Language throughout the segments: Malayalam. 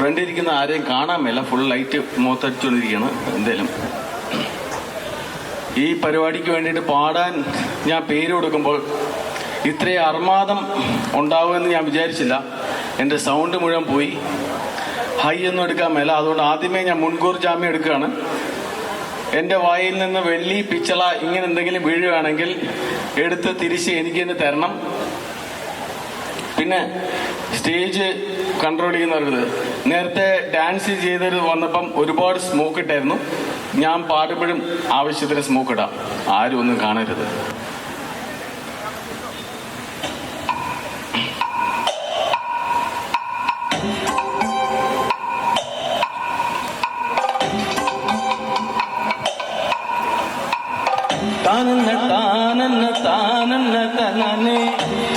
ഫ്രണ്ടിരിക്കുന്ന ആരെയും കാണാൻ മേല, ഫുൾ ലൈറ്റ് മുഖത്തടിച്ചുകൊണ്ടിരിക്കുകയാണ്. എന്തേലും ഈ പരിപാടിക്ക് വേണ്ടിയിട്ട് പാടാൻ ഞാൻ പേര് കൊടുക്കുമ്പോൾ ഇത്രയും അർമാദം ഉണ്ടാവുമെന്ന് ഞാൻ വിചാരിച്ചില്ല. എൻ്റെ സൗണ്ട് മുഴുവൻ പോയി, ഹൈ ഒന്നും എടുക്കാൻ മേല. അതുകൊണ്ട് ആദ്യമേ ഞാൻ മുൻകൂർ ജാമ്യം എടുക്കുകയാണ്. എൻ്റെ വായിൽ നിന്ന് വെള്ളി, പിച്ചള ഇങ്ങനെ എന്തെങ്കിലും വീഴുകയാണെങ്കിൽ എടുത്ത് തിരിച്ച് എനിക്ക് തന്നെ തരണം. പിന്നെ സ്റ്റേജ് കൺട്രോൾ ചെയ്യുന്നവർക്ക് നേരത്തെ ഡാൻസ് ചെയ്തത് വന്നപ്പം ഒരുപാട് സ്മോക്ക് ഇട്ടായിരുന്നു. ഞാൻ പാടുമ്പോഴും ആവശ്യത്തിന് സ്മോക്ക് ഇടാം, ആരും ഒന്നും കാണരുത്. താനന്ന താനന്ന താനന്ന തനനെ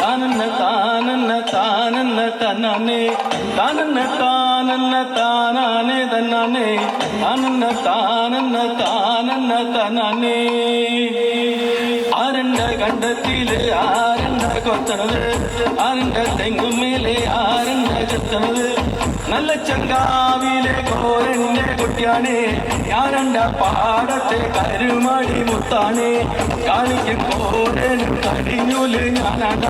താനന്ന താനന്ന താനന്ന തനനെ താനന്ന താനന്ന താനാനെ തനനെ താനന്ന താനന്ന താനന്ന തനനെ. ആരണ്ട കണ്ടത്തില് ആരണ്ട കൊത്തണത്, ആരണ്ട തെങ്ങുമേലെ ആരണ്ട ചെത്തണത്, നല്ല ചങ്കാവിലെ കോരന്റെ കുട്ടിയാണേ, ഞാനണ്ട പാടത്തെ കരുമടി മുത്താണേ, കാണിക്കും കോരനും കടിഞ്ഞൂല് ഞാനാണ്ട,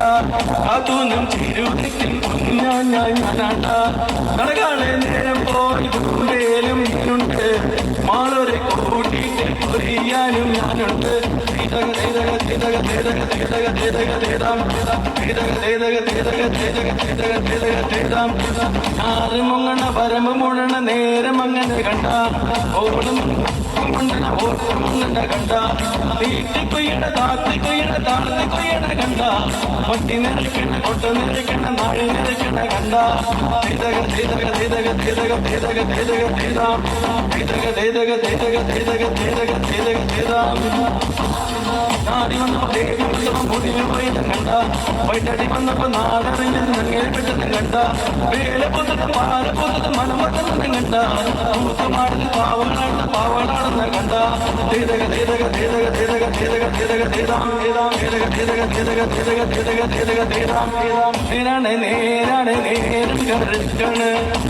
അതും ചിരുതിക്കും ഞാനാണ്ട, നടകാളെ നേരം പോയി കുണ്ടേലും ഞാനുണ്ട്, മാളൊരു കൂട്ടിയിട്ട് പൊരിയാനും ഞാനുണ്ട്. ആറുമങ്ങണ പരമ മുഴണ നേരം അങ്ങനെ കണ്ട, ഓടും കണ്ട, വീട്ടിൽ കൊയ്യണ താത്തി കൊയ്യണ താഴ്ത്തി കൊയ്യണ കണ്ട, പട്ടി നിറയ്ക്കണ കൊട്ട നിറയ്ക്കണ നാഴി നിറയ്ക്കണ കണ്ട, നാടി വന്നപ്പോ കണ്ട, വൈറ്റടി വന്നപ്പോ നാടറിഞ്ഞത് നങ്ങേൽപ്പെട്ടതും കണ്ട, വേലപ്പൊത്തത് പാലപ്പൊത്തത് മനമൊത്തതും കണ്ട, മൂത്തമാടിൽ പാവങ്ങളാണ് പാവളാണെന്ന് കണ്ട, നേരാണ് നേരാണ് നേരം കറക്കാണ്,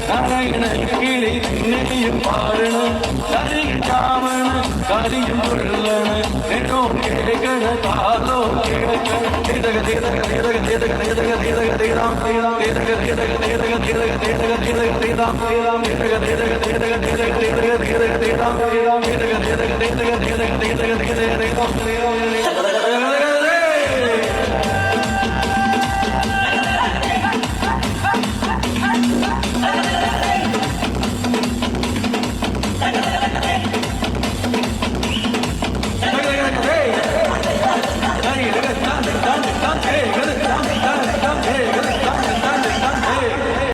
നാരായണ കിളി നെയ്യും പാടണ്, കറിയും ചാമണ് കരിയും പൊള്ളണ്, നെടോ കേൾക്കണ കാലോ കേൾക്കണ, ധീരക